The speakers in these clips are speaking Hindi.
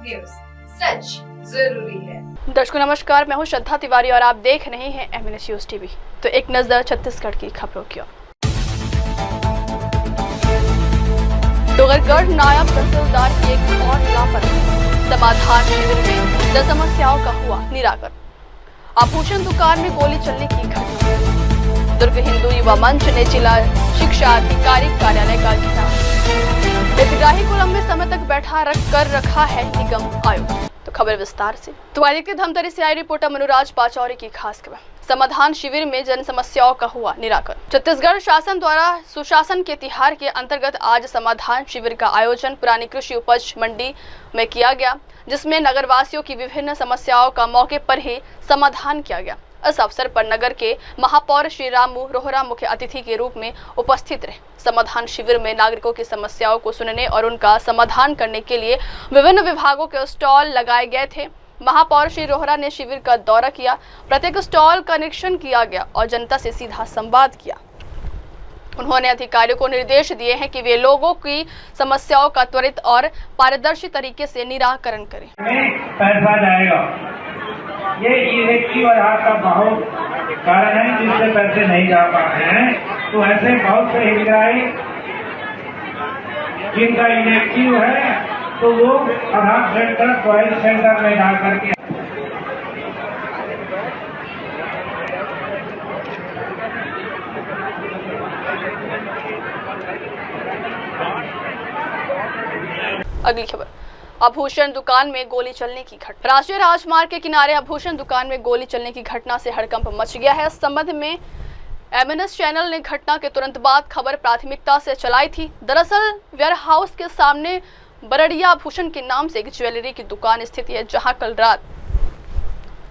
न्यूज, सच जरूरी है। दर्शकों नमस्कार, मैं हूं श्रद्धा तिवारी और आप देख रहे हैं MNS न्यूज टीवी। तो एक नजर छत्तीसगढ़ की खबरों की ओर। डोंगरगढ़ नायब तहसीलदार की एक और लापरवाही, समाधान शिविर में 10 समस्याओं का हुआ निराकरण। आभूषण दुकान में गोली चलने की घटना। दुर्ग हिंदू युवा मंच ने जिला शिक्षा अधिकारी कार्यालय का घेराव। हितग्राही को लंबे समय तक बैठा कर रखा है निगम आयोग। तो खबर विस्तार से। तो आइए के धमतरी से आई रिपोर्टर मनुराज पाचौरी की खास खबर। समाधान शिविर में जन समस्याओं का हुआ निराकरण। छत्तीसगढ़ शासन द्वारा सुशासन के तिहार के अंतर्गत आज समाधान शिविर का आयोजन पुरानी कृषि उपज मंडी में किया गया, जिसमें नगरवासियों की विभिन्न समस्याओं का मौके पर ही समाधान किया गया। इस अवसर पर नगर के महापौर श्री रामू रोहरा मुख्य अतिथि के रूप में उपस्थित रहे। समाधान शिविर में नागरिकों की समस्याओं को सुनने और उनका समाधान करने के लिए विभिन्न विभागों के स्टॉल लगाए गए थे। महापौर श्री रोहरा ने शिविर का दौरा किया, प्रत्येक स्टॉल का निरीक्षण किया गया और जनता से सीधा संवाद किया। उन्होंने अधिकारियों को निर्देश दिए हैं कि वे लोगों की समस्याओं का त्वरित और पारदर्शी तरीके से निराकरण करें। पैसा जाएगा, ये इलेक्ट्रिक आधार का बहुत कारण है जिससे पैसे नहीं जा पाते हैं। तो ऐसे बहुत से हितग्राही जिनका इलेक्ट्रिक है तो वो आधार सेंटर क्वाइल सेंटर में जा करके अगली खबर। आभूषण दुकान में गोली चलने की घटना। राष्ट्रीय राजमार्ग के किनारे आभूषण दुकान में गोली चलने की घटना से हड़कंप मच गया है। इस संबंध में MNS चैनल ने घटना के तुरंत बाद खबर प्राथमिकता से चलाई थी। दरअसल वेयर हाउस के सामने बरड़िया आभूषण के नाम से एक ज्वेलरी की दुकान स्थित है, जहां कल रात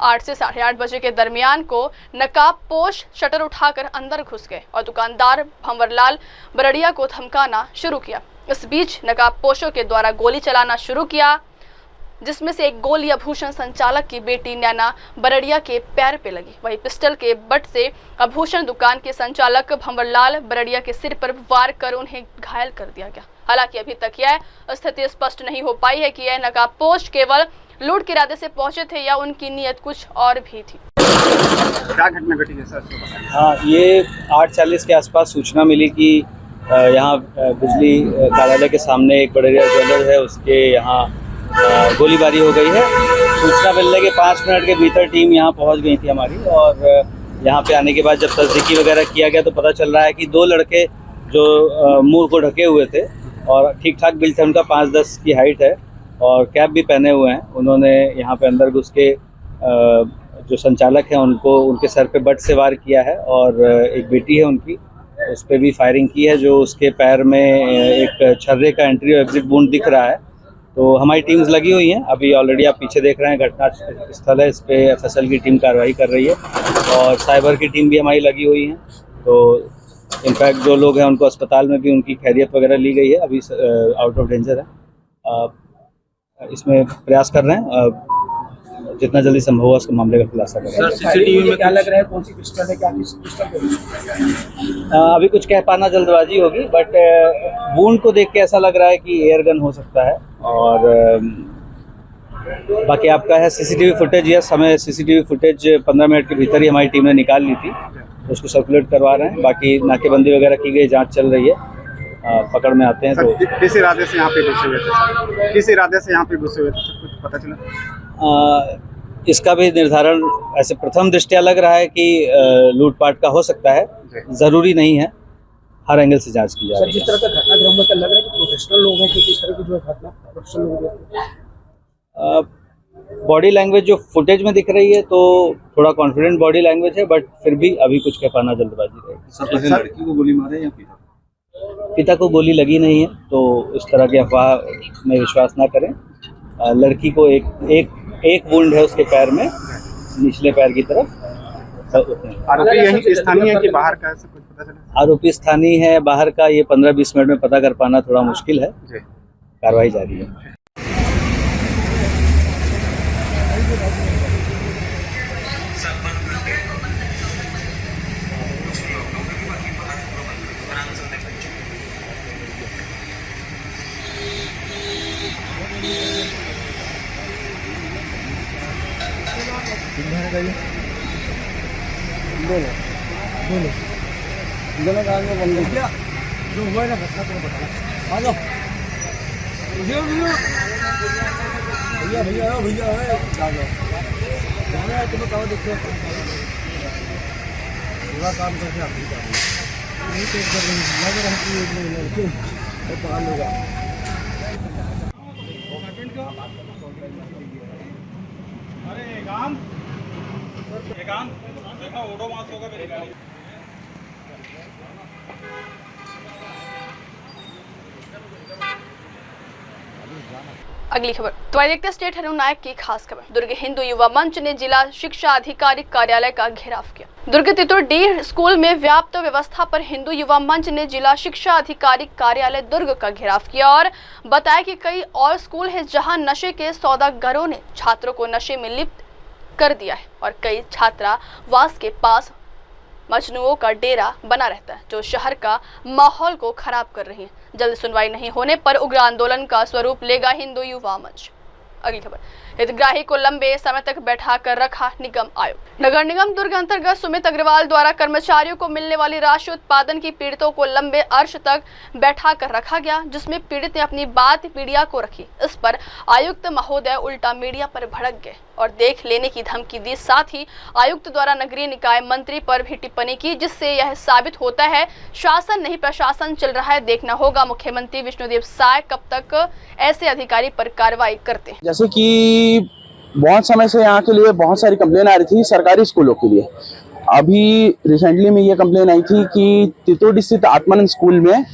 8 से 8:30 बजे के दरमियान को नकाबपोश शटर उठाकर अंदर घुस गए और दुकानदार भंवरलाल बरड़िया को धमकाना शुरू किया। इस बीच नकाबपोशों के द्वारा गोली चलाना शुरू किया, जिसमें से एक गोली आभूषण संचालक की बेटी नैना बरड़िया के पैर पे लगी। वहीं पिस्टल के बट से आभूषण दुकान के संचालक भंवरलाल बरड़िया के सिर पर वार कर उन्हें घायल कर दिया गया। हालांकि अभी तक यह स्थिति स्पष्ट नहीं हो पाई है कि यह नकाबपोश केवल लूट के इरादे से पहुंचे थे या उनकी नीयत कुछ और भी थी। क्या घटना घटी है सर? हाँ, ये 8:40 के आसपास सूचना मिली कि यहाँ बिजली कार्यालय के सामने एक बड़ेरिया ज्वेलर है, उसके यहाँ गोलीबारी हो गई है। सूचना मिलने के 5 मिनट के भीतर टीम यहाँ पहुँच गई थी हमारी, और यहाँ पे आने के बाद जब तस्दीकी वगैरह किया गया तो पता चल रहा है कि 2 लड़के जो मुंह को ढके हुए थे और ठीक ठाक बिल्ड थे, उनका 5'10" की हाइट है और कैप भी पहने हुए हैं। उन्होंने यहाँ पे अंदर घुस के जो संचालक हैं उनको उनके सर पे बट से वार किया है, और एक बेटी है उनकी, उस पर भी फायरिंग की है, जो उसके पैर में एक छर्रे का एंट्री और एग्जिट वुंड दिख रहा है। तो हमारी टीम्स लगी हुई हैं। अभी ऑलरेडी आप पीछे देख रहे हैं घटना स्थल है, इस पे FSL की टीम कार्रवाई कर रही है और साइबर की टीम भी हमारी लगी हुई है। तो इनफैक्ट जो लोग हैं उनको अस्पताल में भी उनकी खैरियत वगैरह ली गई है, अभी आउट ऑफ डेंजर है। इसमें प्रयास कर रहे हैं जितना जल्दी संभव हो उसके मामले का खुलासा करें। सर CCTV में क्या लग रहा है, कौन सी पिस्टल है, क्या पिस्टल? अभी कुछ कह पाना जल्दबाजी होगी, बट वुंड को देख के ऐसा लग रहा है कि एयर गन हो सकता है। और बाकी आपका है CCTV फुटेज। यस, हमें CCTV फुटेज 15 मिनट के भीतर ही हमारी टीम ने निकाल ली थी, उसको सर्कुलेट करवा रहे हैं। बाकी नाकेबंदी वगैरह की गई, जांच चल रही है, पकड़ में आते हैं। तो किस इरादे से यहाँ पे घुसे हुए थे? किस इरादे से यहाँ पे घुसे हुए थे, कुछ पता चला? इसका भी निर्धारण ऐसे प्रथम दृष्टया लग रहा है कि लूटपाट का हो सकता है, जरूरी नहीं है, हर एंगल से जांच की जा रही है। जिस तरह का घटनाक्रम में लग रहा है कि प्रोफेशनल लोग हैं, क्योंकि इस तरह की जो घटना प्रोफेशनल लोग हैं। बॉडी लैंग्वेज जो फुटेज में दिख रही है तो थोड़ा कॉन्फिडेंट बॉडी लैंग्वेज है, बट फिर भी अभी कुछ कह पाना जल्दबाजी रहेगी। सर लड़की को गोली मारे या पिता को गोली लगी नहीं है, तो इस तरह की अफवाह में विश्वास ना करें। लड़की को एक वुंड है उसके पैर में, निचले पैर की तरफ। आरोपी यही स्थानीय है कि बाहर का, कुछ पता चला? आरोपी स्थानीय है, बाहर का ये 15-20 मिनट में पता कर पाना थोड़ा मुश्किल है। कार्रवाई जारी है। दोनों कार में बंद हो गया जो हुआ है ना घटना तुम्हें बताना। आ जाओ भैया भैया भैया भैया भैया आ जाओ तुम्हें कहाँ देखते हो पूरा काम करके आप ही नहीं तो कर लग रहा है पकड़ लेगा। अरे एकांत देखो ऑटो मास होगा मेरी गाड़ी। अगली खबर तो आइए देखते हैं स्टेट हेरो नायक की खास खबर। दुर्ग हिंदू युवा मंच ने जिला शिक्षा अधिकारी कार्यालय का घेराव किया। दुर्ग तितुर डी स्कूल में व्याप्त व्यवस्था पर हिंदू युवा मंच ने जिला शिक्षा अधिकारी कार्यालय दुर्ग का घेराव किया और बताया कि कई और स्कूल है जहां नशे के सौदागरों ने छात्रों को नशे में लिप्त कर दिया है और कई छात्रावास के पास मजनुओं का डेरा बना रहता है जो शहर का माहौल को खराब कर रही है। जल्द सुनवाई नहीं होने पर उग्र आंदोलन का स्वरूप लेगा हिंदू युवा मंच। अगली खबर, हितग्राही को लंबे समय तक बैठा कर रखा निगम आयोग। नगर निगम दुर्ग अंतर्गत सुमित अग्रवाल द्वारा कर्मचारियों को मिलने वाली राशि उत्पादन की पीड़ितों को लंबे अर्श तक बैठा कर रखा गया, जिसमें पीड़ित ने अपनी बात मीडिया को रखी। इस पर आयुक्त महोदय उल्टा मीडिया पर भड़क गए और देख लेने की धमकी दी। साथ ही आयुक्त द्वारा नगरीय निकाय मंत्री पर भी टिप्पणी की, जिससे यह साबित होता है शासन नहीं प्रशासन चल रहा है। देखना होगा मुख्यमंत्री विष्णुदेव साय कब तक ऐसे अधिकारी पर कार्रवाई करते हैं। जैसे कि बहुत समय से यहाँ के लिए बहुत सारी कंप्लेन आ रही थी सरकारी स्कूलों के लिए। अभी रिसेंटली में ये कंप्लेन आई थी कि तितुर स्थित आत्मानंद स्कूल में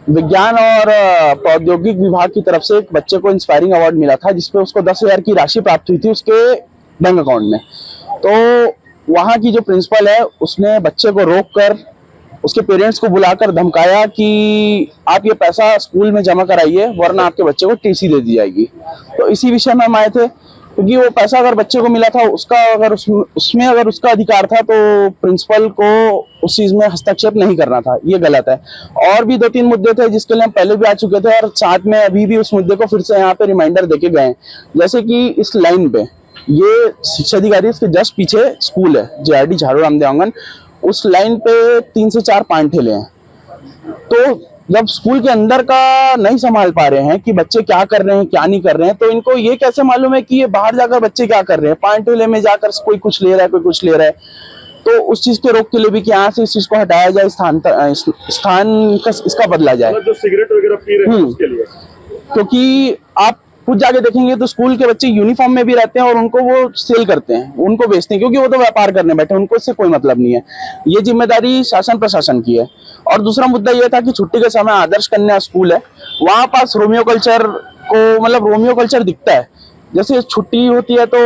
विज्ञान और प्रौद्योगिक विभाग की तरफ से एक बच्चे को इंस्पायरिंग अवार्ड मिला था, जिसपे उसको 10,000 की राशि प्राप्त हुई थी उसके बैंक अकाउंट में। तो वहाँ की जो प्रिंसिपल है उसने बच्चे को रोककर उसके पेरेंट्स को बुलाकर धमकाया कि आप ये पैसा स्कूल में जमा कराइए वरना आपके बच्चे को टीसी दे दी जाएगी। तो इसी विषय में हम आए थे, क्योंकि वो पैसा अगर बच्चे को मिला था उसका अगर उसमें अगर उसका अधिकार था तो प्रिंसिपल को उस चीज में हस्तक्षेप नहीं करना था, ये गलत है। और भी 2-3 मुद्दे थे जिसके लिए हम पहले भी आ चुके थे और साथ में अभी भी उस मुद्दे को फिर से यहाँ पे रिमाइंडर देके गए। जैसे कि इस लाइन पे ये शिक्षा अधिकारी इसके जस्ट पीछे स्कूल है JRD झाड़ू रामदेव आंगन, उस लाइन पे 3 से 4 पान ठेले हैं। तो जब स्कूल के अंदर का नहीं संभाल पा रहे हैं कि बच्चे क्या कर रहे हैं क्या नहीं कर रहे हैं, तो इनको ये कैसे मालूम है कि ये बाहर जाकर बच्चे क्या कर रहे हैं। पान ठेले में जाकर कोई कुछ ले रहा है कोई कुछ ले रहा है, तो उस चीज के रोक के लिए भी कि यहाँ से इस चीज को हटाया जाए, स्थान का इसका बदला जाए। जो सिगरेट वगैरह पी रहे हैं उसके लिए, क्योंकि आप खुद जाके देखेंगे तो स्कूल के बच्चे यूनिफॉर्म में भी रहते हैं और उनको वो सेल करते हैं, उनको बेचते हैं, क्योंकि वो तो व्यापार करने बैठे, उनको इससे कोई मतलब नहीं है। ये जिम्मेदारी शासन प्रशासन की है। और दूसरा मुद्दा ये था कि छुट्टी के समय आदर्श कन्या स्कूल है, वहाँ पास रोमियो कल्चर को मतलब रोमियो कल्चर दिखता है। जैसे छुट्टी होती है तो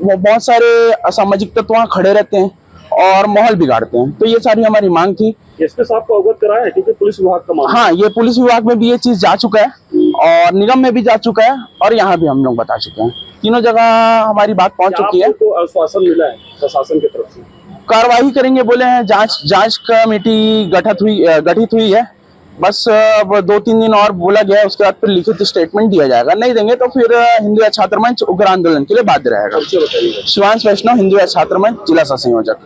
वो बहुत सारे असामाजिक तत्व वहाँ खड़े रहते हैं और माहौल बिगाड़ते हैं। तो ये सारी हमारी मांग थी। एसपी साहब को अवगत कराया है क्योंकि पुलिस विभाग का मामला। हाँ, ये पुलिस विभाग में भी ये चीज जा चुका है और निगम में भी जा चुका है और यहाँ भी हम लोग बता चुके हैं। तीनों जगह हमारी बात पहुंच चुकी है। आपको आश्वासन मिला है प्रशासन की तरफ से? कार्रवाई करेंगे बोले हैं, जांच कमेटी गठित हुई है। बस अब 2-3 दिन और बोला गया है, उसके बाद फिर लिखित स्टेटमेंट दिया जाएगा। नहीं देंगे तो फिर हिंदू छात्र मंच उग्र आंदोलन के लिए बाध्य रहेगा। शिवांश वैष्णव, हिंदू छात्र मंच, जिला सह संयोजक।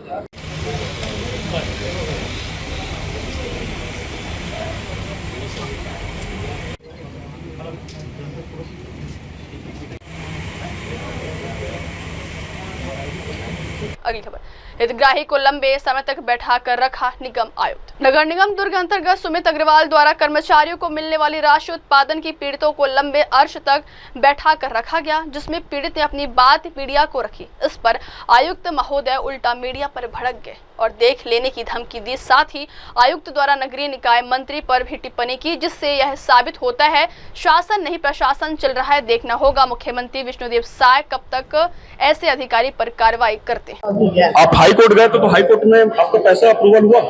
अगली खबर, हितग्राही को लंबे समय तक बैठा कर रखा निगम आयुक्त। नगर निगम दुर्ग अंतर्गत सुमित अग्रवाल द्वारा कर्मचारियों को मिलने वाली राशि उत्पादन की पीड़ितों को लंबे अर्श तक बैठा कर रखा गया, जिसमें पीड़ित ने अपनी बात मीडिया को रखी। इस पर आयुक्त महोदय उल्टा मीडिया पर भड़क गए और देख लेने की धमकी दी। साथ ही आयुक्त द्वारा नगरीय निकाय मंत्री पर भी टिप्पणी की, जिससे यह साबित होता है शासन नहीं प्रशासन चल रहा है। देखना होगा मुख्यमंत्री विष्णुदेव साय कब तक ऐसे अधिकारी पर कार्रवाई करते हैं। आप हाई कोर्ट गए तो हाई कोर्ट में आपका पैसा अप्रूवल हुआ?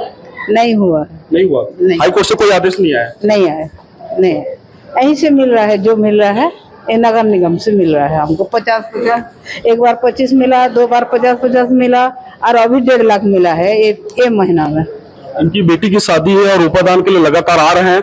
नहीं हुआ। हाई कोर्ट से कोई आदेश नहीं आया? नहीं आया, नहीं। यहीं से मिल रहा है, जो मिल रहा है ये नगर निगम से मिल रहा है हमको। 50-50, एक बार 25 मिला, 2 बार 50-50 मिला और अभी 1.5 लाख मिला है एक महीना में। इनकी बेटी की शादी है और उपादान के लिए लगातार आ रहे हैं।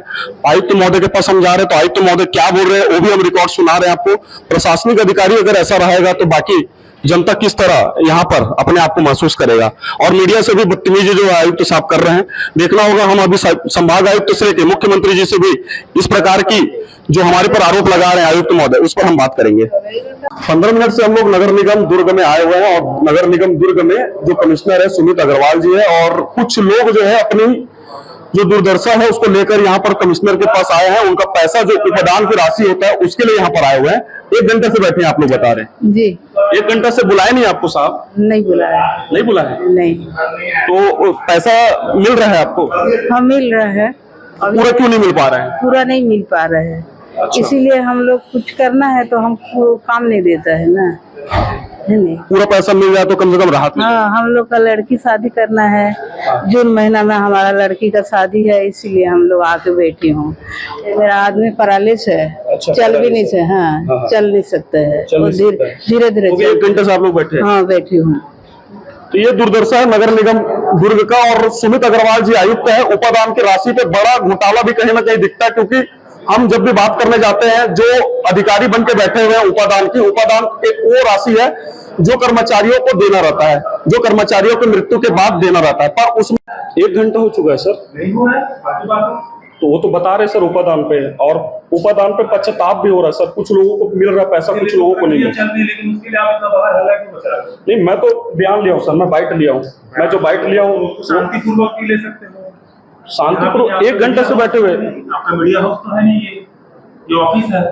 आयुक्त महोदय के पास हम जा रहे हैं तो आयुक्त महोदय क्या बोल रहे हैं वो भी हम रिकॉर्ड सुना रहे हैं आपको। प्रशासनिक अधिकारी अगर ऐसा रहेगा तो बाकी जनता किस तरह यहाँ पर अपने आप को महसूस करेगा। और मीडिया से भी बदतमीजी जो आयुक्त साहब कर रहे हैं देखना होगा। हम अभी संभाग आयुक्त से लेकर मुख्यमंत्री जी से भी इस प्रकार की जो हमारे पर आरोप लगा रहे हैं आयुक्त महोदय, उस पर हम बात करेंगे। 15 मिनट से हम लोग नगर निगम दुर्ग में आए हुए हैं और नगर निगम दुर्ग में जो कमिश्नर है सुमित अग्रवाल जी है और कुछ लोग जो है अपनी जो दुर्दशा है उसको लेकर यहाँ पर कमिश्नर के पास आए हैं। उनका पैसा जो उपदान की राशि होता है उसके लिए यहाँ पर आए हुए हैं। 1 घंटे से बैठे हैं आप लोग बता रहे हैं जी। 1 घंटा से बुलाए नहीं आपको साहब? नहीं बुलाया। नहीं बुलाया? नहीं। तो पैसा मिल रहा है आपको? हाँ मिल रहा है। पूरा क्यों नहीं मिल पा रहा है? पूरा नहीं मिल पा रहा है। अच्छा। इसीलिए हम लोग कुछ करना है तो हमको काम नहीं देता है ना, है नहीं। पूरा पैसा मिल जाए तो कम से कम राहत। हाँ हम लोग का लड़की शादी करना है, जून महीना में हमारा लड़की का शादी है, इसीलिए हम लोग आके बैठी हूँ। मेरा आदमी पैरालिस है। अच्छा, चल भी नहीं सकते। हाँ चल नहीं सकते है, धीरे धीरे। 1 घंटे से आप लोग बैठे? हाँ बैठी हूँ। तो ये दुर्दशा है नगर निगम दुर्ग का। और सुमित अग्रवाल जी आयुक्त है। उपादान की राशि पे बड़ा घोटाला भी कहीं ना कहीं दिखता है, क्योंकि हम जब भी बात करने जाते हैं जो अधिकारी बन के बैठे हुए हैं उपादान की, उपादान एक वो राशि है जो कर्मचारियों को देना रहता है, जो कर्मचारियों की मृत्यु के बाद देना रहता है, पर उसमें 1 घंटा हो चुका है सर। नहीं हो रहा है तो वो तो बता रहे सर उपादान पे, और उपादान पे पश्चाताप भी हो रहा है सर। कुछ लोगों को मिल रहा है पैसा, कुछ लोगों को नहीं मिल रहा। लेकिन उसके लिए आप इतना बाहर हल्ला क्यों मचा रहे हो? नहीं मैं तो बयान लिया हूँ सर, मैं बाइट लिया हूँ। मैं जो बाइट लिया हूँ शांतिपूर्वक भी ले सकते हो। शांतिपूर्वक 1 घंटे से बैठे हुए। आपका मीडिया हाउस तो है नहीं, ये ऑफिस है।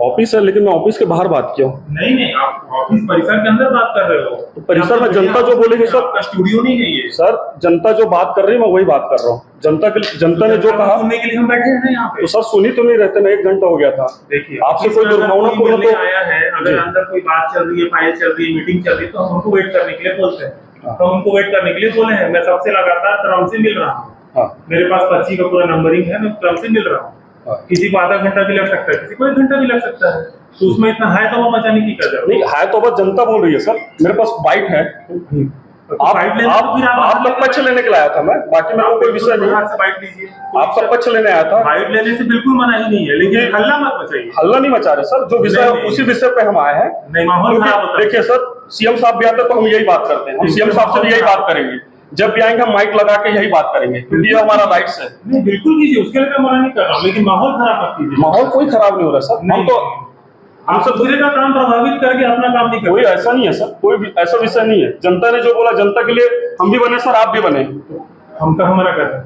ऑफिस है, लेकिन मैं ऑफिस के बाहर बात किया हूँ। नहीं आप ऑफिस परिसर के अंदर बात कर रहे हो। तो परिसर में जनता जो बोलेगी सर, आपका स्टूडियो नहीं है ये सर। जनता जो बात कर रही है मैं वही बात कर रहा हूँ। जनता ने जो कहा सुनने के लिए हम बैठे हैं यहाँ पे। तो सर सुनी तो नहीं रहते ना, 1 घंटा हो गया था। देखिए आपसे कोई दुर्भावनापूर्ण तो आया है, अगर अंदर कोई बात चल रही है, फाइल चल रही है, मीटिंग चल रही है, तो हम उनको वेट करने के लिए बोलते हैं। तो उनको वेट करने के लिए बोले हैं। मैं सबसे लगातार क्रम से मिल रहा हूँ। मेरे पास पर्ची का पूरा नंबरिंग है, मैं क्रम से मिल रहा हूँ। किसी को आधा घंटा भी लग सकता है, किसी को 1 घंटा भी लग सकता है। तो उसमें इतना हाय तौबा मचाने की क्या जरूरत? नहीं हाय तौबा जनता बोल रही है सर। मेरे पास बाइट है। आप तक पक्ष लेने के लिए आया था मैं, बाकी मेरा कोई विषय नहीं। बाइट लीजिए, आप सब पक्ष लेने आया था। बाइट लेने से बिल्कुल मना ही नहीं है, लेकिन हल्ला मत मचाइए। हल्ला नहीं मचा रहे सर, जो विषय है उसी विषय पे हम आए हैं। नहीं माहौल खराब होता है। देखिए सर, सीएम साहब भी आते तो हम यही बात करते हैं। हम सीएम साहब से भी यही बात करेंगे। जब भी आएंगे हम माइक लगा के यही बात करेंगे, क्योंकि ये हमारा राइट्स है। नहीं बिल्कुल कीजिए, उसके लिए मैं मना नहीं कर रहा हूँ, लेकिन माहौल खराब मत कीजिए। माहौल कोई खराब नहीं हो रहा सर। हम तो आप दूसरे का काम प्रभावित करके अपना काम नहीं कर। कोई ऐसा नहीं है सर, कोई भी ऐसा विषय नहीं है। जनता ने जो बोला, जनता के लिए हम भी बने सर, आप भी बने। हम कहाँ मना कर रहे हैं?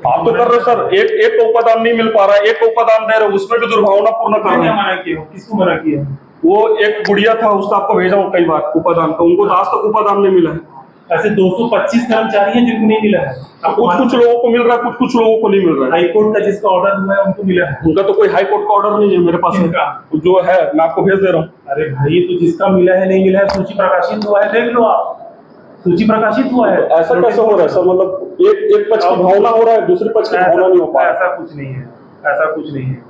आप तो कर रहे हो सर। एक को उपादान नहीं मिल पा रहा है, एक को उपादान दे रहे हो, उसमें भी दुर्भावना पूर्ण कर रहे हैं। मना किया? किसको मना किया? वो एक गुड़िया था, उसको आपको भेजा हूँ कई बार उपादान का, उनको तो आज तक उपादान नहीं मिला है। ऐसे 225 कर्मचारी हैं जिनको नहीं मिला है। कुछ लोगों को मिल रहा है, कुछ लोगों को नहीं मिल रहा है। हाई कोर्ट का जिसका ऑर्डर हुआ है उनको मिला है। उनका तो कोई हाई कोर्ट का ऑर्डर नहीं है मेरे पास। जो है मैं आपको भेज दे रहा हूँ। अरे भाई, तो जिसका मिला है नहीं मिला है, सूची प्रकाशित हुआ है, देख लो आप। सूची प्रकाशित हुआ है। ऐसा कैसे हो रहा है सर? मतलब एक पक्ष की भावना हो रहा है, दूसरे पक्ष की भावना नहीं हो पा रहा। ऐसा कुछ नहीं है, ऐसा कुछ नहीं है।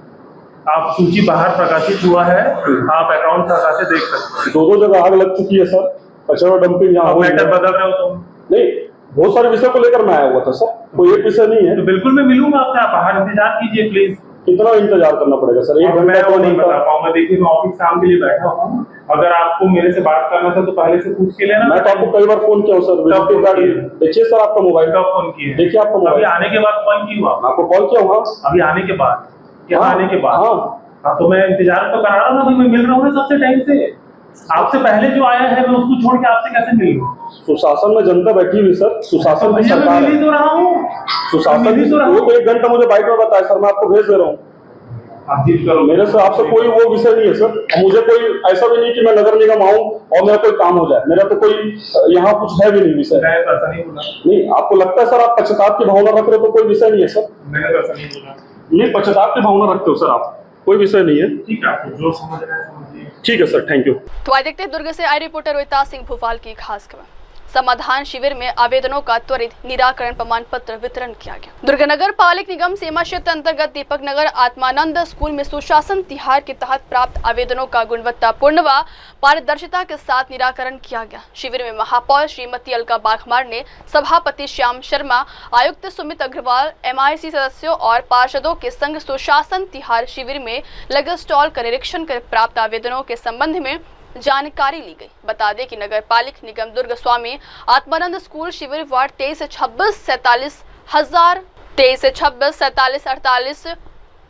आप सूची बाहर प्रकाशित हुआ है, आप अकाउंट खाता से देख सकते हैं। 2 जगह आग लग चुकी है सर, कचरा डंपिंग यहाँ हो। मैटर बदल रहे हो तुम? नहीं, बहुत सारे विषय को लेकर मैं आया हुआ था सर, कोई एक विषय नहीं है। तो बिल्कुल मैं मिलूंगा आपसे, आप बाहर इंतजार कीजिए प्लीज। कितना इंतजार करना पड़ेगा सर? 1 घंटा वो नहीं बता पाऊंगा। देखिए मैं ऑफिस काम के लिए बैठा हूँ, अगर आपको मेरे से बात करना था तो पहले से पूछ के लेना। मैं तो आपको कई बार फोन किया हूँ सर। देखिए सर आपका मोबाइल का फोन किया, देखिए आपका मोबाइल। अभी आने के बाद फोन की हुआ? आपको कॉल किया हुआ अभी आने के बाद, यहाँ आने के बाद। हाँ तो मैं इंतजार तो करा रहा हूँ, मैं मिल रहा हूँ सबसे टाइम से। आपसे पहले जो आया है मैं उसको छोड़ के आपसे कैसे मिल लूँ? सुशासन में जनता बैठी हुई सर, सुशासन की सरकार मिल ही तो रहा हूँ। सुशासन तो 1 घंटा मुझे बाइट में बताया सर, मैं आपको भेज दे रहा हूँ। आप जीत करो। मेरे से आपसे कोई वो विषय नहीं है सर। मुझे कोई ऐसा भी नहीं कि मैं नगर निगम आऊँ और मेरा कोई काम हो जाए। मेरा तो कोई यहाँ कुछ है भी नहीं विषय। ऐसा नहीं बोला। नहीं, आपको लगता है सर आप पश्चाताप की भावना रख रहे हो, तो कोई विषय नहीं है सर। मैंने ऐसा नहीं बोला। नहीं, पश्चाताप की भावना रखते हो सर आप, कोई विषय नहीं है। ठीक है, आपको जो समझ रहे हैं समझिए। ठीक है सर, थैंक यू। तो आइए देखते हैं दुर्ग से आई रिपोर्टर रोहिता सिंह भोपाल की खास खबर। समाधान शिविर में आवेदनों का त्वरित निराकरण प्रमाण पत्र वितरण किया गया। दुर्ग नगर पालिक निगम सीमा क्षेत्र अंतर्गत दीपक नगर आत्मानंद स्कूल में सुशासन तिहार के तहत प्राप्त आवेदनों का गुणवत्तापूर्ण व पारदर्शिता के साथ निराकरण किया गया। शिविर में महापौर श्रीमती अलका बाघमार ने सभापति श्याम शर्मा, आयुक्त सुमित अग्रवाल, MIC सदस्यों और पार्षदों के संग सुशासन तिहार शिविर में लगे स्टॉल का निरीक्षण कर प्राप्त आवेदनों के संबंध में जानकारी ली गई। बता दें कि नगर पालिक निगम दुर्ग स्वामी आत्मानंद स्कूल शिविर वार्ड 23 26 47 हजार 23 26 47 48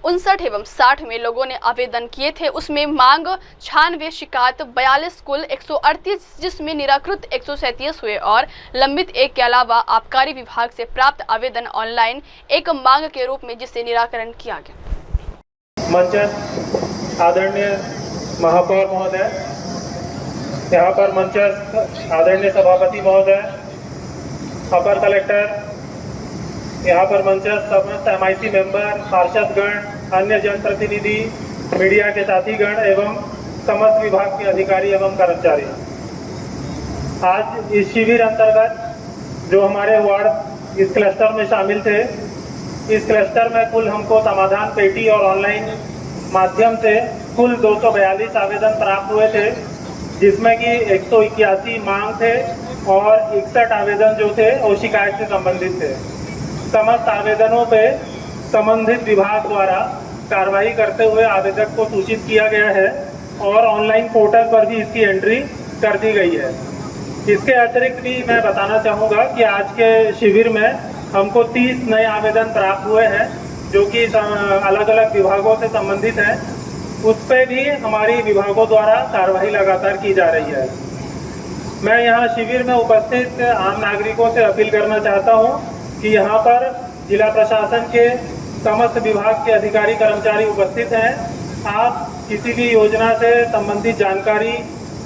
59 एवं 60 में लोगों ने आवेदन किए थे। उसमें मांग 96, शिकायत 42, कुल 138, जिसमें निराकृत 137 हुए और लंबित 1 के अलावा आबकारी विभाग से प्राप्त आवेदन ऑनलाइन एक मांग के रूप में जिससे निराकरण किया गया। मंचस्थ आदरणीय महापौर महोदय, यहाँ पर मंचस्थ आदरणीय सभापति महोदय, अपर कलेक्टर, यहाँ पर मंचस्थ समस्त MIC मेंबर, पार्षदगण, अन्य जनप्रतिनिधि, मीडिया के साथीगण एवं समस्त विभाग के अधिकारी एवं कर्मचारी। आज इस शिविर अंतर्गत जो हमारे वार्ड इस क्लस्टर में शामिल थे, इस क्लस्टर में कुल हमको समाधान पेटी और ऑनलाइन माध्यम से कुल 242 आवेदन प्राप्त हुए थे, जिसमें कि 181 मांग थे और 61 आवेदन जो थे वो शिकायत से संबंधित थे। समस्त आवेदनों पे संबंधित विभाग द्वारा कार्रवाई करते हुए आवेदक को सूचित किया गया है और ऑनलाइन पोर्टल पर भी इसकी एंट्री कर दी गई है। इसके अतिरिक्त भी मैं बताना चाहूँगा कि आज के शिविर में हमको 30 नए आवेदन प्राप्त हुए हैं जो कि अलग अलग विभागों से संबंधित हैं। उस पर भी हमारी विभागों द्वारा कार्रवाई लगातार की जा रही है। मैं यहाँ शिविर में उपस्थित आम नागरिकों से अपील करना चाहता हूँ कि यहाँ पर जिला प्रशासन के समस्त विभाग के अधिकारी कर्मचारी उपस्थित हैं। आप किसी भी योजना से संबंधित जानकारी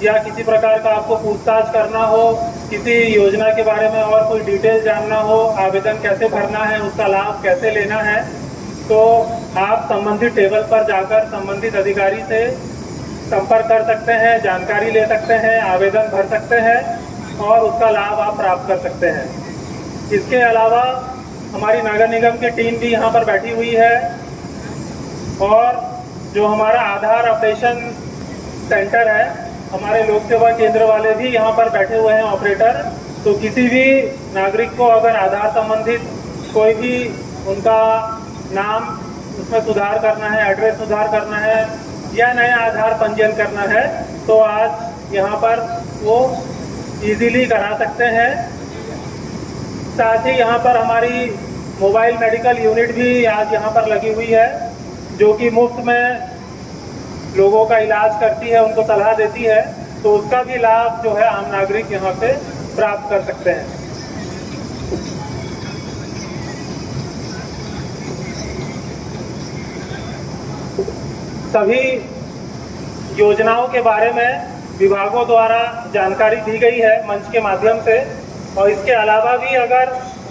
या किसी प्रकार का आपको पूछताछ करना हो, किसी योजना के बारे में और कोई डिटेल जानना हो, आवेदन कैसे भरना है, उसका लाभ कैसे लेना है, तो आप संबंधित टेबल पर जाकर संबंधित अधिकारी से संपर्क कर सकते हैं, जानकारी ले सकते हैं, आवेदन भर सकते हैं और उसका लाभ आप प्राप्त कर सकते हैं। इसके अलावा हमारी नगर निगम की टीम भी यहाँ पर बैठी हुई है और जो हमारा आधार अपडेशन सेंटर है, हमारे लोक सेवा केंद्र वाले भी यहाँ पर बैठे हुए हैं ऑपरेटर। तो किसी भी नागरिक को अगर आधार संबंधित कोई भी उनका नाम उसमें सुधार करना है, एड्रेस सुधार करना है या नया आधार पंजीयन करना है, तो आज यहाँ पर वो इजीली करा सकते हैं। साथ ही यहाँ पर हमारी मोबाइल मेडिकल यूनिट भी आज यहाँ पर लगी हुई है, जो कि मुफ्त में लोगों का इलाज करती है, उनको सलाह देती है, तो उसका भी लाभ जो है आम नागरिक यहाँ से प्राप्त कर सकते हैं। सभी योजनाओं के बारे में विभागों द्वारा जानकारी दी गई है मंच के माध्यम से, और इसके अलावा भी अगर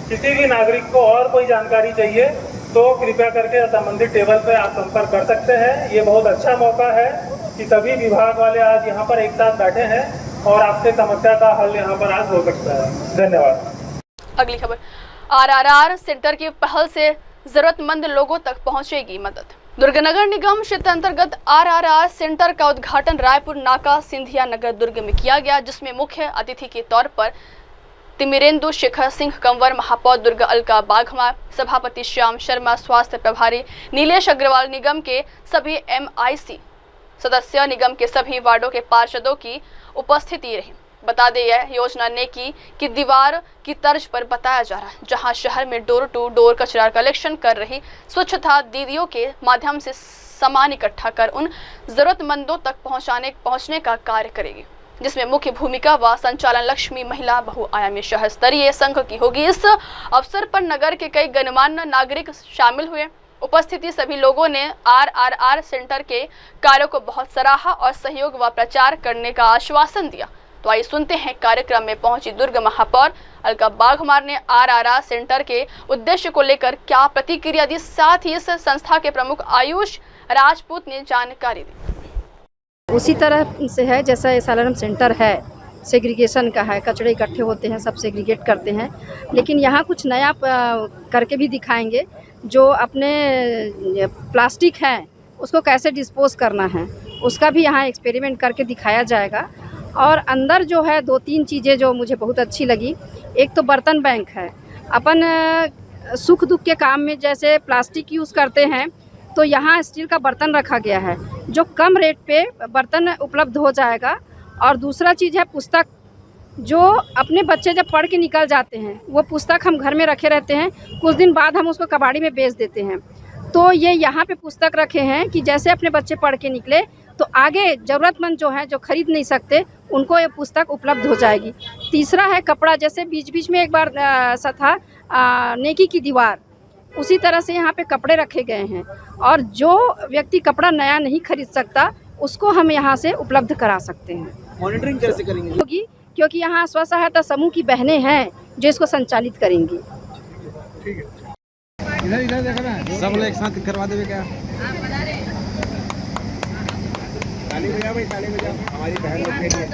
किसी भी नागरिक को और कोई जानकारी चाहिए तो कृपया करके संबंधित टेबल पर आप संपर्क कर सकते हैं। ये बहुत अच्छा मौका है कि सभी विभाग वाले आज यहाँ पर एक साथ बैठे हैं और आपसे समस्या का हल यहाँ पर आज हो सकता है। धन्यवाद। अगली खबर, RRR सेंटर की पहल से जरूरतमंद लोगों तक पहुंचेगी मदद। दुर्ग नगर निगम क्षेत्र अंतर्गत RRR सेंटर का उद्घाटन रायपुर नाका सिंधिया नगर दुर्ग में किया गया, जिसमें मुख्य अतिथि के तौर पर तिमिरेंदु शेखर सिंह कंवर, महापौर दुर्ग अलका बाघमार, सभापति श्याम शर्मा, स्वास्थ्य प्रभारी नीलेश अग्रवाल, निगम के सभी MIC सदस्य, निगम के सभी वार्डों के पार्षदों की उपस्थिति रही। बता दें यह योजना नेकी की दीवार की तर्ज पर बताया जा रहा है, जहां शहर में डोर टू डोर कचरा कलेक्शन कर रही स्वच्छता दीदियों के माध्यम से सामान इकट्ठा कर उन जरूरतमंदों तक पहुंचने का कार्य करेगी, जिसमें मुख्य भूमिका व संचालन लक्ष्मी महिला बहुआयामी शहर स्तरीय संघ की होगी। इस अवसर पर नगर के कई गणमान्य नागरिक शामिल हुए। उपस्थिति सभी लोगों ने RRR सेंटर के कार्यों को बहुत सराहा और सहयोग व प्रचार करने का आश्वासन दिया। तो आइए सुनते हैं कार्यक्रम में पहुंची दुर्ग महापौर अलका बाघमार ने RRR सेंटर के उद्देश्य को लेकर क्या प्रतिक्रिया दी, साथ ही इस संस्था के प्रमुख आयुष राजपूत ने जानकारी दी। उसी तरह से है जैसा SLRM सेंटर है, सेग्रीगेशन का है, कचड़े इकट्ठे होते हैं, सब सेग्रीगेट करते हैं, लेकिन यहाँ कुछ नया करके भी दिखाएंगे। जो अपने प्लास्टिक हैं उसको कैसे डिस्पोज करना है उसका भी यहाँ एक्सपेरिमेंट करके दिखाया जाएगा। और अंदर जो है 2-3 चीज़ें जो मुझे बहुत अच्छी लगी। एक तो बर्तन बैंक है, अपन सुख दुख के काम में जैसे प्लास्टिक यूज़ करते हैं तो यहाँ स्टील का बर्तन रखा गया है, जो कम रेट पे बर्तन उपलब्ध हो जाएगा और दूसरा चीज़ है पुस्तक। जो अपने बच्चे जब पढ़ के निकल जाते हैं वो पुस्तक हम घर में रखे रहते हैं, कुछ दिन बाद हम उसको कबाड़ी में बेच देते हैं। तो ये यहाँ पे पुस्तक रखे हैं कि जैसे अपने बच्चे पढ़ के निकले तो आगे ज़रूरतमंद जो हैं, जो खरीद नहीं सकते, उनको ये पुस्तक उपलब्ध हो जाएगी। तीसरा है कपड़ा। जैसे बीच बीच में एक बार सा था नेकी की दीवार, उसी तरह से यहाँ पे कपड़े रखे गए हैं और जो व्यक्ति कपड़ा नया नहीं खरीद सकता उसको हम यहाँ से उपलब्ध करा सकते हैं। मॉनिटरिंग कैसे करेंगे? क्योंकि यहाँ स्व सहायता समूह की बहनें हैं जो इसको संचालित करेंगी। ठीक है, इधर देखना सब लोग एक साथ करवा देंगे क्या? ताली बजा भाई, ताली बजा हमारी बहन लोग के लिए।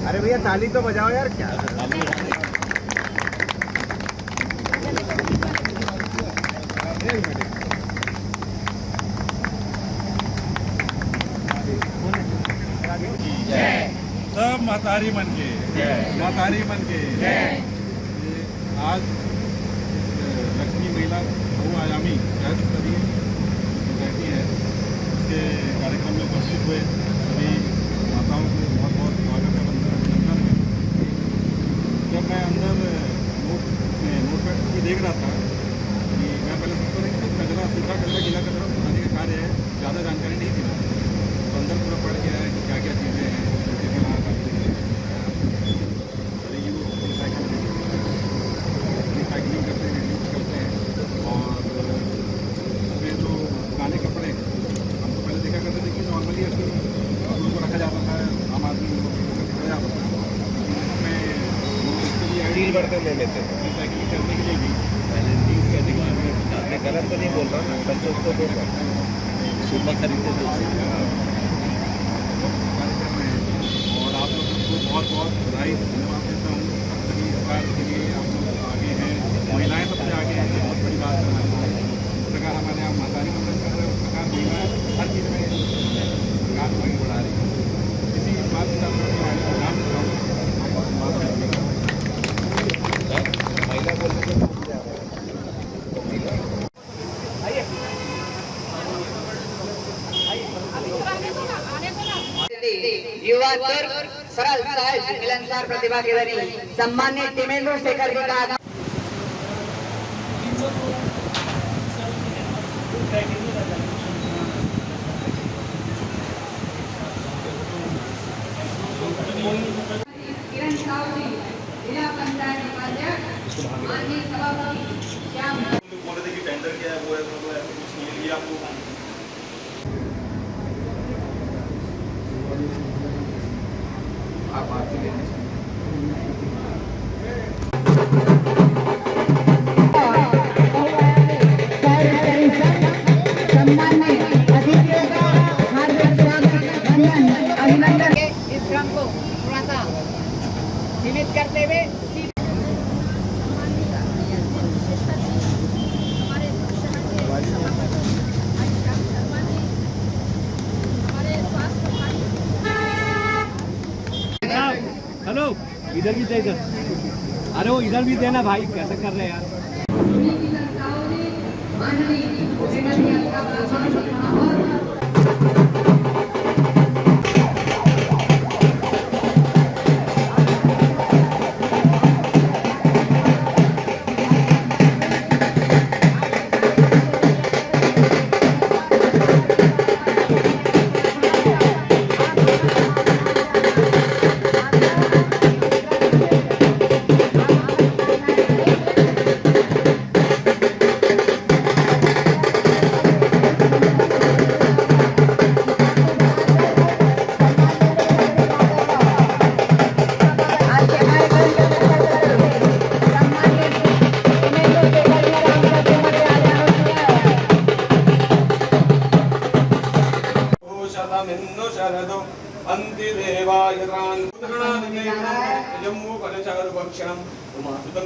अरे भैया ताली तो बजाओ यार, क्या सब महतारी मन के महतारी मन के आज लक्ष्मी महिला बहुआयामी राज्य स्तरीय सोसाइटी है, इसके कार्यक्रम में उपस्थित हुए सभी माताओं को बहुत बहुत स्वागत है, अभिनंदन है। जब मैं अंदर नोटपैड की देख रहा था कि मैं पहले सोचता था कि कचरा, सूखा कचरा, गीला कचरा उठाने का कार्य है, ज़्यादा जानकारी नहीं थी। तो अंदर पूरा पढ़ के आया कि क्या क्या चीज़ें हैं, रिसाइकलिंग करते हैं, यूज करते हैं। और उसमें जो पुराने कपड़े हम तो पहले देखा करते थे कि नॉर्मली ऐसे कपड़ों को रखा जाता था, आम आदमी रखा जाता था, उसमें इसके लिए डील बर्तन ले लेते थे रिसाइकलिंग करने के लिए भी। पहले डील कहने के लिए गलत तो नहीं बोल रहा ना, बच्चों को बोल रहा है सुबह खरीदते थे। और आप लोगों को बहुत बहुत बधाई धन्यवाद देता हूँ सभी इस बात के लिए। आप लोग आगे हैं, महिलाएं सबसे आगे हैं, बहुत बड़ी बात है। इस प्रकार हमारे यहाँ मातारी मंडल कर रहे हैं, उस प्रकार महिलाएं हर चीज़ में सरकार को आगे बढ़ा रही है। इसी बात के साथ मैं नाम देता हूँ महिला बोलने युवा सरल सहज मिलनसार प्रतिभा के धनी सम्मानित टिमेंद्र शेखर जी का जिला पंचायत उपाध्यक्ष माननीय सभापति श्याम बोले थे कि टेंडर क्या है, वो है, तो ऐसा कुछ नहीं है। ये आपको आप बात लेने इस क्रम को थोड़ा सा सीमित करते हुए हेलो, इधर भी दे, इधर। अरे वो इधर भी देना भाई, कैसे कर रहे हैं यार।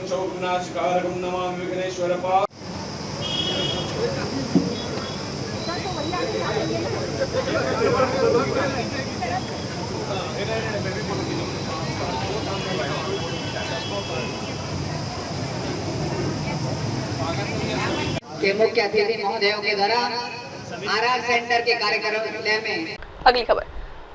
शोभनाशिकारकं नमामि विघ्नेश्वर पा के मुख्य अतिथि महोदयों के द्वारा आरआर सेंटर के कार्यक्रम में। अगली खबर,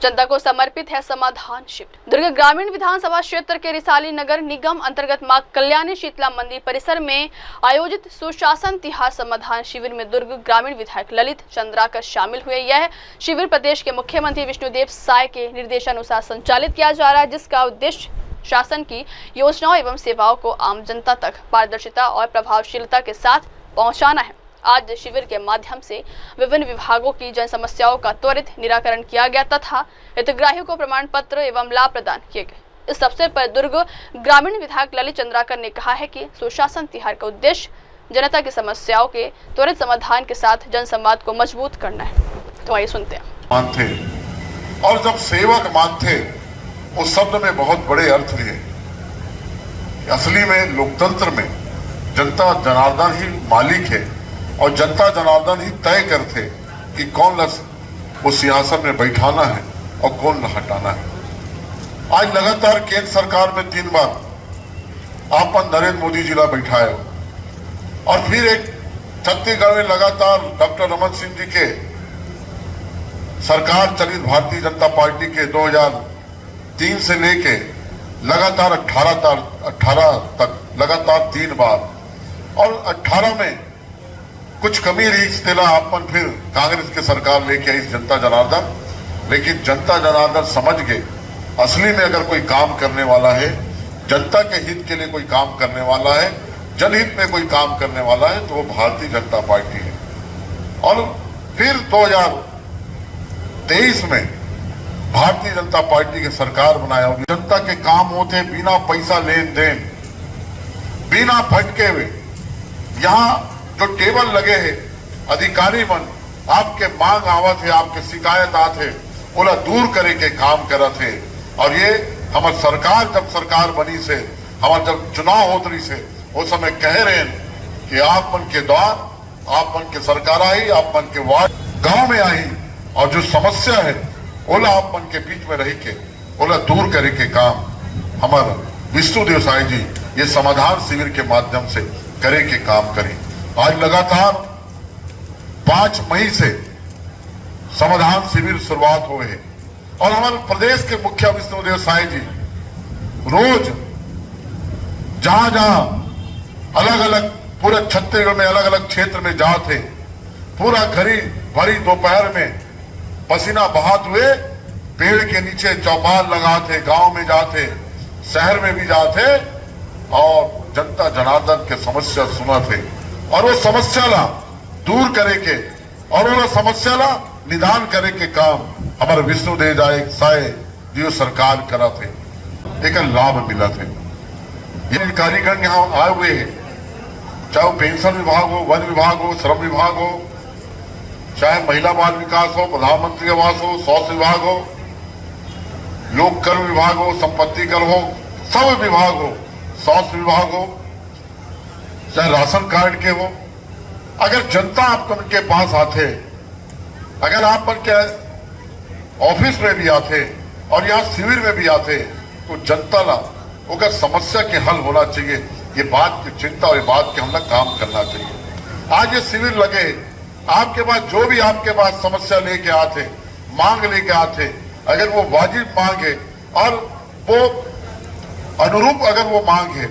जनता को समर्पित है समाधान शिविर। दुर्ग ग्रामीण विधानसभा क्षेत्र के रिसाली नगर निगम अंतर्गत मां कल्याणी शीतला मंदिर परिसर में आयोजित सुशासन तिहार समाधान शिविर में दुर्ग ग्रामीण विधायक ललित चंद्राकर शामिल हुए। यह शिविर प्रदेश के मुख्यमंत्री विष्णुदेव साय के निर्देशानुसार संचालित किया जा रहा है, जिसका उद्देश्य शासन की योजनाओं एवं सेवाओं को आम जनता तक पारदर्शिता और प्रभावशीलता के साथ पहुंचाना है। आज शिविर के माध्यम से विभिन्न विभागों की जन समस्याओं का त्वरित निराकरण किया गया तथा हितग्राहियों को प्रमाण पत्र एवं लाभ प्रदान किए गए। इस अवसर पर दुर्ग ग्रामीण विधायक ललित चंद्राकर ने कहा है कि सुशासन तिहार का उद्देश्य जनता की समस्याओं के त्वरित समाधान के साथ जन संवाद को मजबूत करना है। तो आइए सुनते हैं। मानते और जब सेवक मानते उस शब्द में बहुत बड़े अर्थ लिए। असली में लोकतंत्र में जनता जनार्दन ही मालिक है और जनता जनार्दन ही तय करते कि कौन उस सिंहासन में बैठाना है और कौन हटाना है। आज लगातार केंद्र सरकार में 3 बार आपन नरेंद्र मोदी जी ला बैठाए और फिर एक छत्तीसगढ़ में लगातार डॉक्टर रमन सिंह जी के सरकार चलित भारतीय जनता पार्टी के 2003 से लेके लगातार 18 तक लगातार 3 बार और 18 में कुछ कमी रही तेला आपन फिर कांग्रेस के सरकार लेके आई जनता जनार्दन। लेकिन जनता जनार्दन समझ गए असली में अगर कोई काम करने वाला है, जनता के हित के लिए कोई काम करने वाला है, जनहित में कोई काम करने वाला है तो वो भारतीय जनता पार्टी है। और फिर 2023 में भारतीय जनता पार्टी की सरकार बनाया होगी। जनता के काम होते बिना पैसा लेन देन, बिना भटके हुए। यहाँ जो टेबल लगे हैं अधिकारी मन आपके मांग आवत है, आपके शिकायत आते ओला दूर करे के काम करत है। और ये हमार सरकार जब सरकार बनी से हमार जब चुनाव होत रही से वो समय कह रहे हैं कि आप मन के द्वार, आप मन के सरकार आई, आप मन के वार्ड गांव में आई और जो समस्या है ओला आप मन के बीच में रह के ओला दूर करे के काम हमारा विष्णुदेव साय जी ये समाधान शिविर के माध्यम से करे के काम करें। आज लगातार 5 मई से समाधान शिविर शुरुआत हुए हैं और हमारे प्रदेश के मुखिया विष्णुदेव साय जी रोज जहां जहां अलग अलग पूरे छत्तीसगढ़ में अलग अलग क्षेत्र में जाते, पूरा घड़ी भरी दोपहर में पसीना बहाते हुए पेड़ के नीचे चौपाल लगाते, गांव में जाते, शहर में भी जाते और जनता जनार्दन के समस्या सुनाते और वो समस्या ला दूर करे के और वो समस्या ला निदान करे के काम हमारे विष्णुदेव साय जी सरकार करा थे। एक लाभ मिला थे। ये अधिकारीगण यहाँ आए हुए हैं, चाहे पेंशन विभाग हो, वन विभाग हो, श्रम विभाग हो, चाहे महिला बाल विकास हो, प्रधानमंत्री आवास हो, स्वास्थ्य विभाग हो, लोक कर विभाग हो, संपत्ति कर हो, सब विभाग हो, स्वास्थ्य विभाग हो, चाहे राशन कार्ड के हो। अगर जनता आप उनके पास आते, अगर आप उनके ऑफिस में भी आते और यहाँ शिविर में भी आते तो जनता ला अगर समस्या के हल होना चाहिए, ये बात की चिंता और ये बात के हम लोग काम करना चाहिए। आज ये शिविर लगे, आपके पास जो भी आपके पास समस्या लेके आते, मांग लेके आते, अगर वो वाजिब मांग है और वो अनुरूप अगर वो मांग है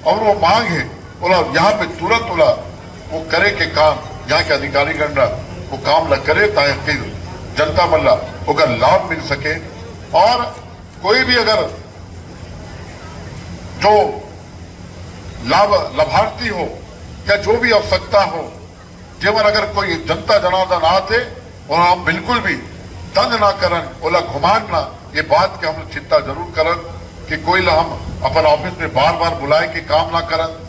और वो मांग है बोला यहाँ पे तुरंत बोला वो करे के काम यहाँ के अधिकारीगण वो काम न करे ताकि जनता मल्ला अगर लाभ मिल सके। और कोई भी अगर जो लाभार्थी हो या जो भी आवश्यकता हो, जेवर अगर कोई जनता जनार्दन आते और हम बिल्कुल भी तंग ना करन, ओला घुमान ना, ये बात के हम चिंता जरूर करन कि कोई ला हम अपन ऑफिस में बार बार बुलाए कि काम ना करन।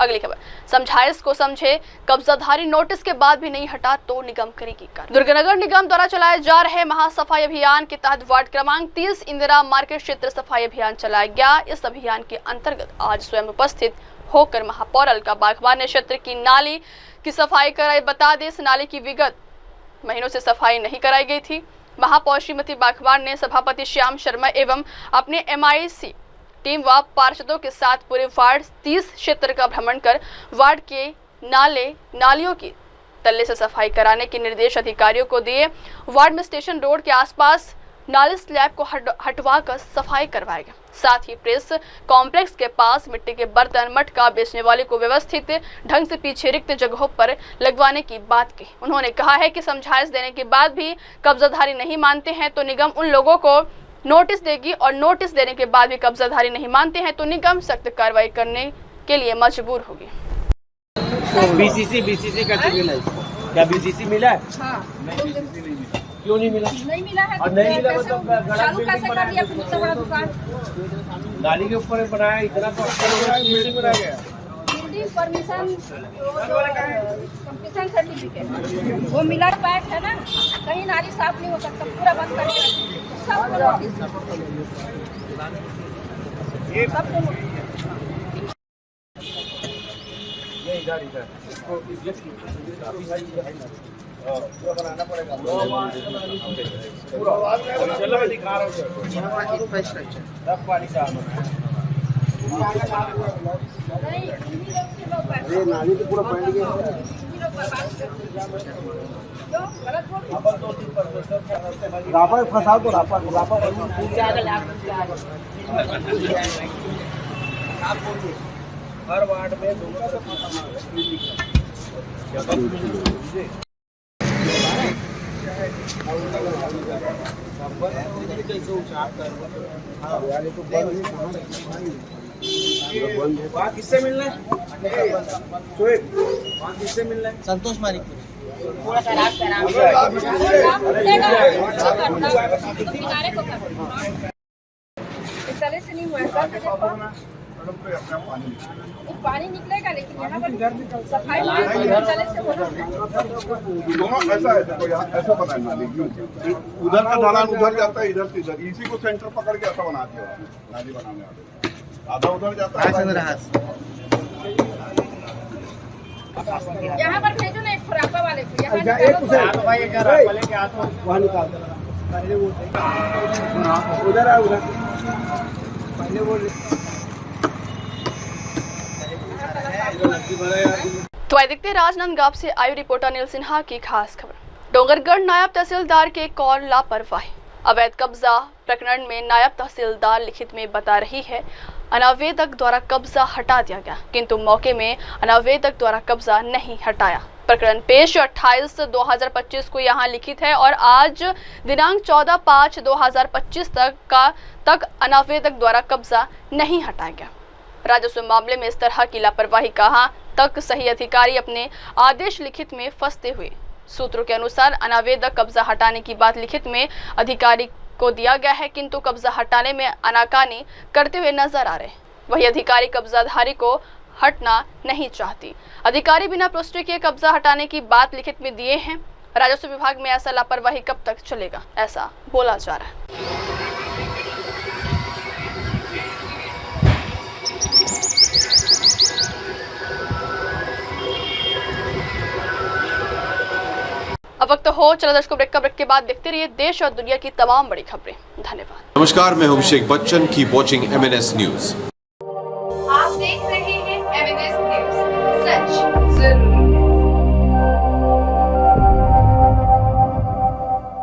अगली खबर, समझाइश को समझे, कब्जाधारी नोटिस के बाद भी नहीं हटा तो निगम करेगी कार्रवाई। दुर्ग नगर निगम द्वारा चलाए जा रहे महासफाई अभियान के तहत वार्ड क्रमांक 30 इंदिरा मार्केट क्षेत्र सफाई अभियान चलाया गया। इस अभियान के अंतर्गत आज स्वयं उपस्थित होकर महापौर अलका बागवान ने क्षेत्र की नाली की सफाई कराई। बता दें, इस नाली की विगत महीनों से सफाई नहीं कराई गई थी। महापौर श्रीमती बाघवार ने सभापति श्याम शर्मा एवं अपने MIC टीम व पार्षदों के साथ पूरे वार्ड 30 क्षेत्र का भ्रमण कर वार्ड के नालियों की तल्ले से सफाई कराने के निर्देश अधिकारियों को दिए। वार्ड में स्टेशन रोड के आसपास नाली स्लैब को हटवाकर सफाई करवाया गया। साथ ही प्रेस कॉम्प्लेक्स के पास मिट्टी के बर्तन मटका बेचने वाले को व्यवस्थित ढंग से पीछे रिक्त जगहों पर लगवाने की बात की। उन्होंने कहा है कि समझाइश देने के बाद भी कब्जाधारी नहीं मानते हैं तो निगम उन लोगों को नोटिस देगी और नोटिस देने के बाद भी कब्जाधारी नहीं मानते हैं तो निगम सख्त कार्रवाई करने के लिए मजबूर होगी। बीसीसी का क्या बीसीसी मिला है? हाँ। क्यों नहीं मिला? नहीं मिला है और नहीं मिला मतलब चालू कैसे कर दिया फिर इतना बड़ा दुकान? नाली के ऊपर बनाया, इतना तो अच्छा लग रहा है, बिल्डिंग बनाया गया। बिल्डिंग परमिशन कंप्लीशन सर्टिफिकेट वो मिला पैक है ना, कहीं नाली साफ नहीं हो सकता, पूरा बंद करके सबको नोटिस पूरा बनाना पड़ेगा। चलो मैं दिखा रहा हूँ सब पानी का नाली तो पूरा पानी गया। रापा फंसा तो रापा हर वार्ड में किससे मिलना है? किससे मिलना है? संतोष मानिक। से नहीं हुआ पानी निकलेगा, लेकिन यहाँ पर सफाई ऐसा है, देखो यहाँ ऐसा बना नाली, उधर का ढलान उधर जाता है, इधर से इधर, इसी को सेंटर पकड़ के ऐसा बना दिया नाली बनाने वाले, आधा उधर जाता है। यहाँ पर भेजो ना एक खुरापा वाले को, यहाँ उधर है, उधर पहले वो तो आइए देखते हैं राजनांदगांव से आयु रिपोर्टर अनिल सिन्हा की खास खबर। डोंगरगढ़ नायब तहसीलदार के एक और लापरवाही। अवैध कब्जा प्रकरण में नायब तहसीलदार लिखित में बता रही है अनावेदक द्वारा कब्जा हटा दिया गया, किंतु मौके में अनावेदक द्वारा कब्जा नहीं हटाया। प्रकरण पेश 28/2025 को यहाँ लिखित है और आज दिनांक 14/5/2025 तक अनावेदक द्वारा कब्जा नहीं हटाया गया। राजस्व मामले में इस तरह की लापरवाही कहां तक सही अधिकारी अपने आदेश लिखित में फंसते हुए। सूत्रों के अनुसार अनावेदक कब्जा हटाने की बात लिखित में अधिकारी को दिया गया है, किंतु कब्जा हटाने में आनाकानी करते हुए नजर आ रहे। वही अधिकारी कब्जाधारी को हटना नहीं चाहती। अधिकारी बिना पुष्टि के कब्जा हटाने की बात लिखित में दिए हैं। राजस्व विभाग में ऐसा लापरवाही कब तक चलेगा, ऐसा बोला जा रहा है। अब वक्त हो चला दर्शकों ब्रेक के बाद देखते रहिए देश और दुनिया की तमाम बड़ी खबरें। धन्यवाद। नमस्कार, मैं Abhishek Bachchan. Keep watching MNS news. आप देख रहे हैं MNS न्यूज, सच जरूर।